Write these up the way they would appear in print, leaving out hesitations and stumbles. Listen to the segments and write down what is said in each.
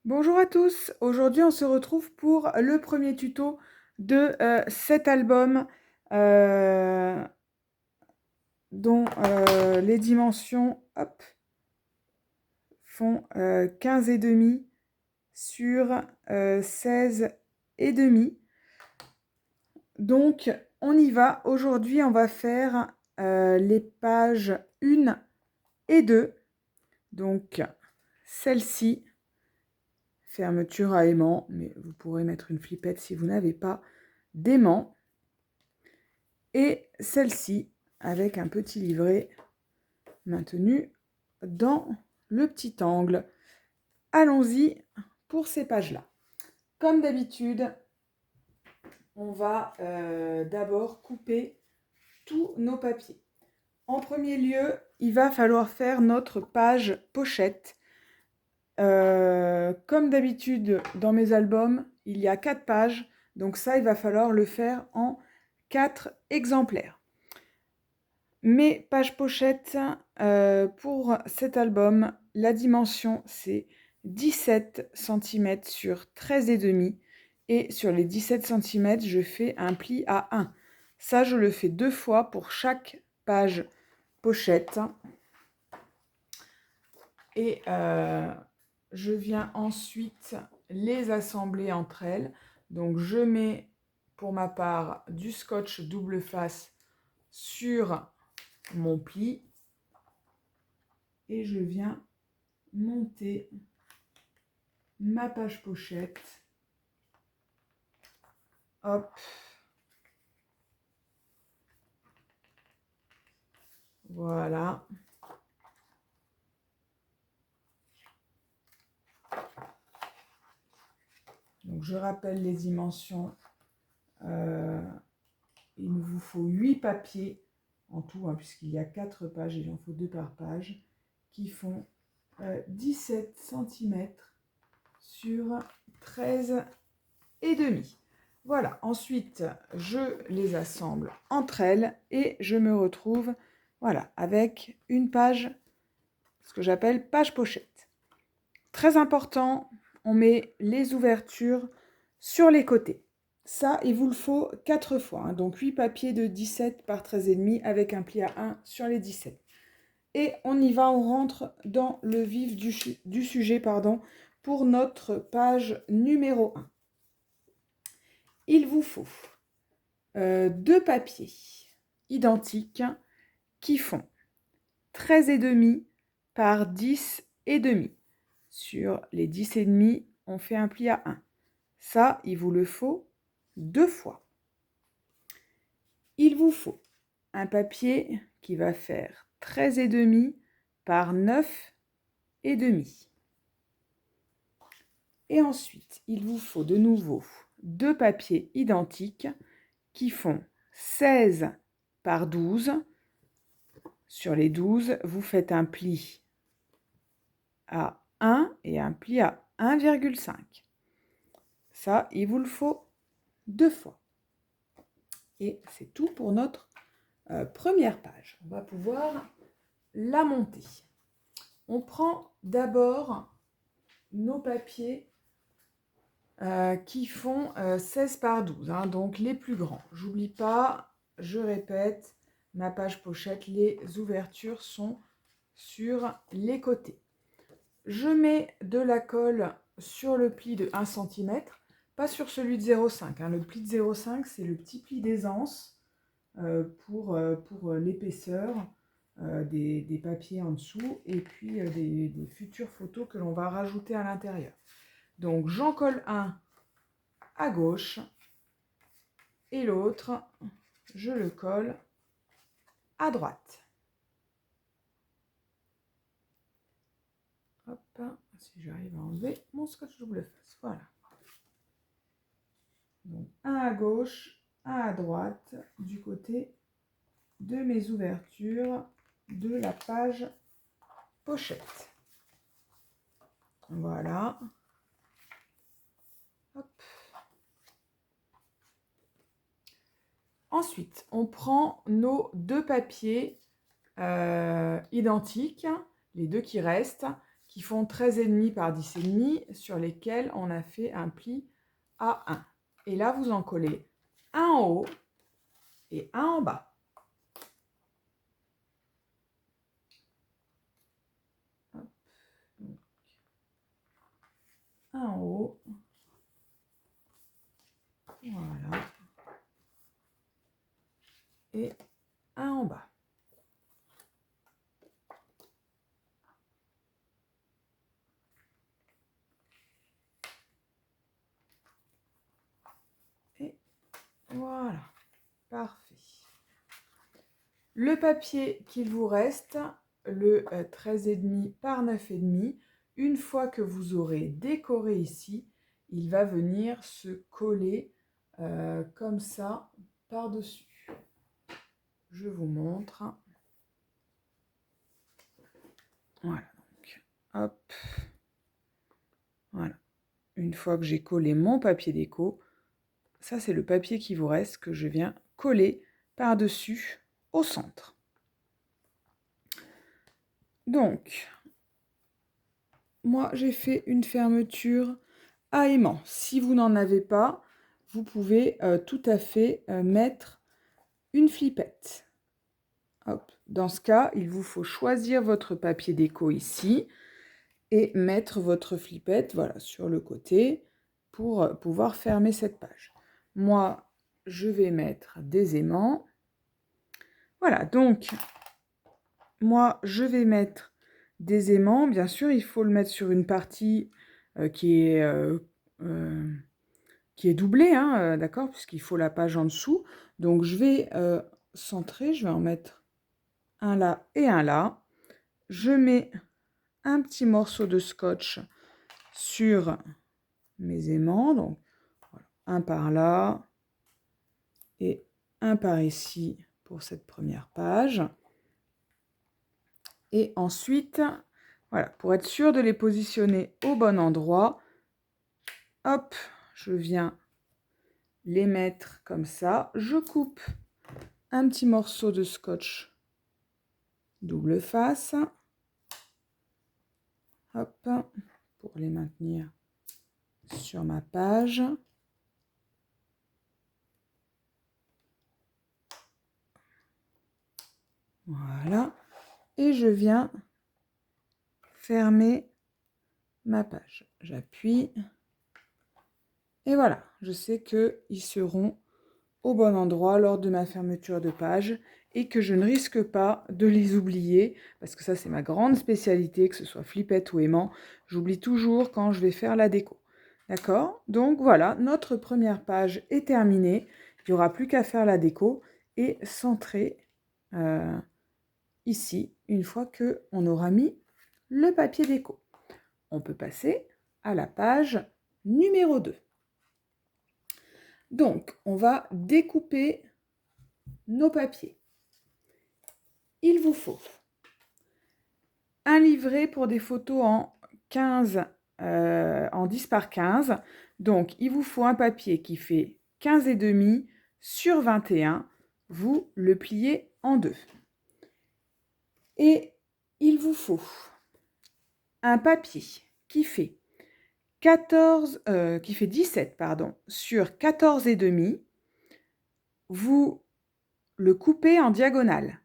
Bonjour à tous, aujourd'hui on se retrouve pour le premier tuto de cet album euh, dont les dimensions hop, font 15 et demi sur 16 et demi. Donc on y va, aujourd'hui on va faire les pages 1 et 2, donc celle-ci. Fermeture à aimant, mais vous pourrez mettre une flippette si vous n'avez pas d'aimant. Et celle-ci avec un petit livret maintenu dans le petit angle. Allons-y pour ces pages-là. Comme d'habitude, on va d'abord couper tous nos papiers. En premier lieu, il va falloir faire notre page pochette. Comme d'habitude dans mes albums, il y a 4 pages, donc ça, il va falloir le faire en 4 exemplaires. Mes pages pochettes pour cet album, la dimension c'est 17 cm sur 13,5 et sur les 17 cm, je fais un pli à 1. Ça, je le fais 2 fois pour chaque page pochette. Et je viens ensuite les assembler entre elles. Donc je mets pour ma part du scotch double face sur mon pli et je viens monter ma page pochette. Hop. Voilà. Donc je rappelle les dimensions. Il vous faut 8 papiers en tout, hein, puisqu'il y a 4 pages, il en faut 2 par page, qui font 17 cm sur 13,5. Voilà, ensuite je les assemble entre elles et je me retrouve voilà, avec une page, ce que j'appelle page pochette. Très important, on met les ouvertures sur les côtés. Ça, il vous le faut 4 fois, hein, donc 8 papiers de 17 par 13,5 avec un pli à 1 sur les 17. Et on y va, on rentre dans le vif du sujet pour notre page numéro 1. Il vous faut 2 papiers identiques qui font 13,5 par 10,5. Sur les 10,5, on fait un pli à 1. Ça, il vous le faut 2 fois. Il vous faut un papier qui va faire 13,5 par 9,5. Et ensuite, il vous faut de nouveau 2 papiers identiques qui font 16 par 12. Sur les 12, vous faites un pli à 1 et un pli à 1,5. Ça, il vous le faut 2 fois. Et c'est tout pour notre première page. On va pouvoir la monter. On prend d'abord nos papiers qui font 16 par 12, hein, donc les plus grands. J'oublie pas, je répète, ma page pochette, les ouvertures sont sur les côtés. Je mets de la colle sur le pli de 1 cm, pas sur celui de 0,5. Hein. Le pli de 0,5, c'est le petit pli d'aisance pour l'épaisseur des papiers en dessous et puis des futures photos que l'on va rajouter à l'intérieur. Donc j'en colle un à gauche et l'autre, je le colle à droite. Hop, si j'arrive à enlever mon scotch double face. Voilà. Donc un à gauche, un à droite du côté de mes ouvertures de la page pochette. Voilà. Hop. Ensuite, on prend nos 2 papiers identiques, les 2 qui restent, qui font 13,5 par 10,5 sur lesquels on a fait un pli à 1. Et là, vous en collez un en haut et un en bas. Hop. Un en haut. Voilà. Et un en bas. Et voilà. Parfait. Le papier qu'il vous reste, le 13,5 par 9,5, une fois que vous aurez décoré ici, il va venir se coller comme ça par-dessus. Je vous montre. Voilà, donc, hop. Voilà. Une fois que j'ai collé mon papier déco, ça c'est le papier qui vous reste que je viens coller par-dessus au centre. Donc, moi j'ai fait une fermeture à aimant. Si vous n'en avez pas, vous pouvez tout à fait mettre une flippette. Hop. Dans ce cas, il vous faut choisir votre papier déco ici et mettre votre flippette voilà, sur le côté pour pouvoir fermer cette page. Moi, je vais mettre des aimants. Voilà, donc, moi, je vais mettre des aimants. Bien sûr, il faut le mettre sur une partie qui est doublée, hein, d'accord, puisqu'il faut la page en dessous. Donc, je vais centrer, je vais en mettre un là et un là. Je mets un petit morceau de scotch sur mes aimants, donc voilà, un par là et un par ici pour cette première page. Et ensuite, voilà, pour être sûr de les positionner au bon endroit, hop, je viens les mettre comme ça. Je coupe un petit morceau de scotch double face. Hop, pour les maintenir sur ma page. Voilà. Et je viens fermer ma page. J'appuie. Et voilà, je sais qu'ils seront au bon endroit lors de ma fermeture de page et que je ne risque pas de les oublier parce que ça c'est ma grande spécialité, que ce soit flippette ou aimant, j'oublie toujours quand je vais faire la déco. D'accord? Donc voilà, notre première page est terminée. Il n'y aura plus qu'à faire la déco et centrer ici une fois qu'on aura mis le papier déco. On peut passer à la page numéro 2. Donc, on va découper nos papiers. Il vous faut un livret pour des photos en 10 par 15. Donc, il vous faut un papier qui fait 15,5 sur 21. Vous le pliez en deux. Et il vous faut un papier qui fait 17 sur 14,5. Vous le coupez en diagonale.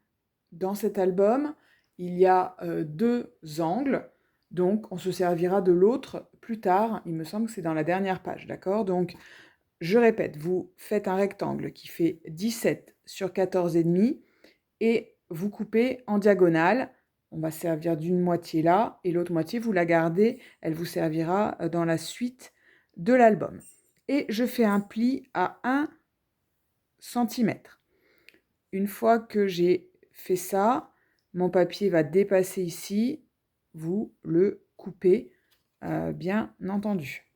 Dans cet album, il y a 2 angles, donc on se servira de l'autre plus tard. Il me semble que c'est dans la dernière page, d'accord? Donc, je répète, vous faites un rectangle qui fait 17 sur 14,5 et vous coupez en diagonale. On va servir d'une moitié là et l'autre moitié, vous la gardez. Elle vous servira dans la suite de l'album. Et je fais un pli à 1 cm. Une fois que j'ai fait ça, mon papier va dépasser ici. Vous le coupez, bien entendu.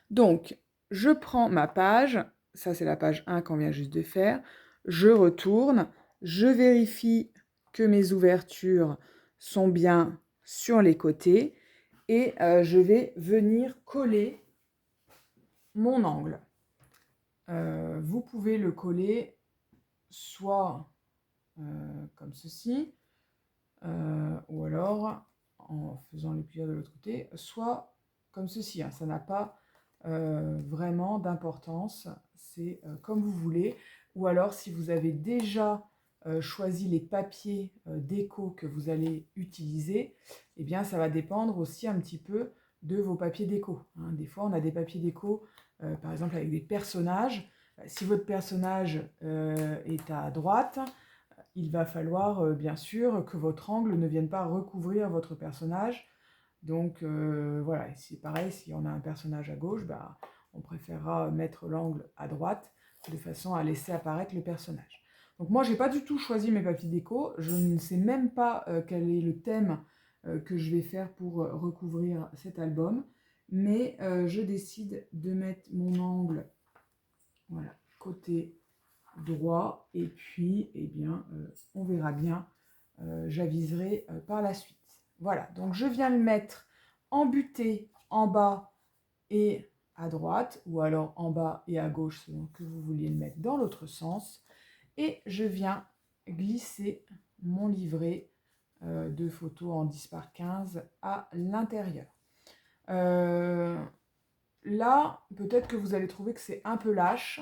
Donc, je prends ma page. Ça, c'est la page 1 qu'on vient juste de faire. Je retourne. Je vérifie que mes ouvertures sont bien sur les côtés. Et je vais venir coller mon angle. Vous pouvez le coller soit comme ceci, ou alors en faisant les pliures de l'autre côté, soit comme ceci, hein, ça n'a pas vraiment d'importance, c'est comme vous voulez. Ou alors si vous avez déjà choisi les papiers déco que vous allez utiliser, eh bien ça va dépendre aussi un petit peu de vos papiers déco, hein. Des fois on a des papiers déco, par exemple avec des personnages. Si votre personnage est à droite, il va falloir bien sûr que votre angle ne vienne pas recouvrir votre personnage. Donc voilà, c'est pareil, si on a un personnage à gauche, bah, on préférera mettre l'angle à droite de façon à laisser apparaître le personnage. Donc moi, je n'ai pas du tout choisi mes papiers déco, je ne sais même pas quel est le thème que je vais faire pour recouvrir cet album, mais je décide de mettre mon angle, voilà, côté droit, et puis, eh bien, on verra bien, j'aviserai par la suite. Voilà, donc je viens le mettre embuté en bas et à droite, ou alors en bas et à gauche, selon que vous vouliez le mettre dans l'autre sens. Et je viens glisser mon livret de photos en 10 par 15 à l'intérieur. Là, peut-être que vous allez trouver que c'est un peu lâche.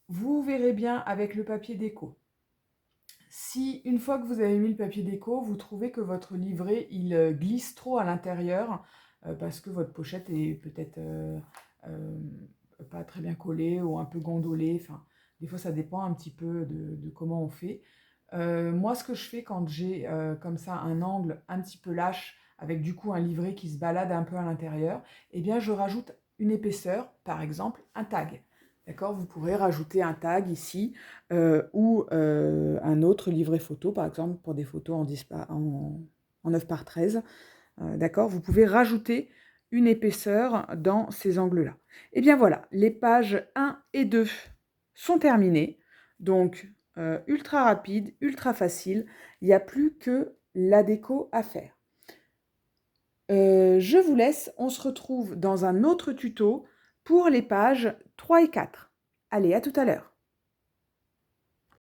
Vous verrez bien avec le papier déco. Si une fois que vous avez mis le papier déco, vous trouvez que votre livret il glisse trop à l'intérieur parce que votre pochette est peut-être pas très bien collée ou un peu gondolée, enfin des fois ça dépend un petit peu de comment on fait. Moi ce que je fais quand j'ai comme ça un angle un petit peu lâche avec du coup un livret qui se balade un peu à l'intérieur, eh bien je rajoute une épaisseur, par exemple un tag. D'accord, vous pourrez rajouter un tag ici ou un autre livret photo, par exemple pour des photos en 9 par 13. D'accord, vous pouvez rajouter une épaisseur dans ces angles-là. Et bien voilà, les pages 1 et 2 sont terminées. Donc, ultra rapide, ultra facile. Il n'y a plus que la déco à faire. Je vous laisse, on se retrouve dans un autre tuto pour les pages 3 et 4. Allez, à tout à l'heure.